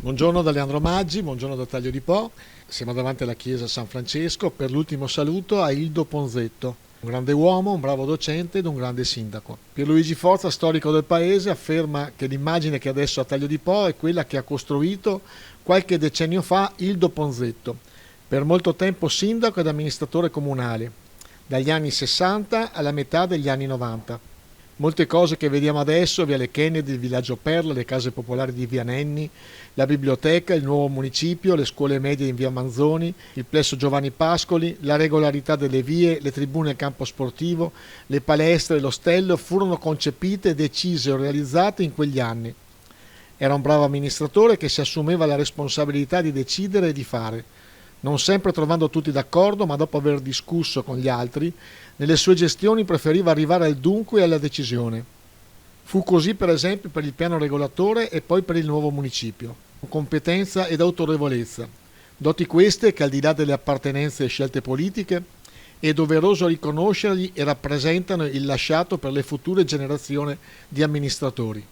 Buongiorno da Leandro Maggi, buongiorno da Taglio di Po. Siamo davanti alla chiesa San Francesco per l'ultimo saluto a Ildo Ponzetto, un grande uomo, un bravo docente ed un grande sindaco. Pierluigi Forza, storico del paese, afferma che l'immagine che adesso ha Taglio di Po è quella che ha costruito qualche decennio fa Ildo Ponzetto, per molto tempo sindaco ed amministratore comunale, dagli anni 60 alla metà degli anni 90. Molte cose che vediamo adesso, Viale Kennedy, il Villaggio Perla, le case popolari di Via Nenni, la biblioteca, il nuovo municipio, le scuole medie in Via Manzoni, il plesso Giovanni Pascoli, la regolarità delle vie, le tribune al campo sportivo, le palestre e l'ostello furono concepite, decise o realizzate in quegli anni. Era un bravo amministratore che si assumeva la responsabilità di decidere e di fare, non sempre trovando tutti d'accordo, ma dopo aver discusso con gli altri, nelle sue gestioni preferiva arrivare al dunque e alla decisione. Fu così per esempio per il piano regolatore e poi per il nuovo municipio, con competenza ed autorevolezza, doti queste che al di là delle appartenenze e scelte politiche è doveroso riconoscergli e rappresentano il lasciato per le future generazioni di amministratori.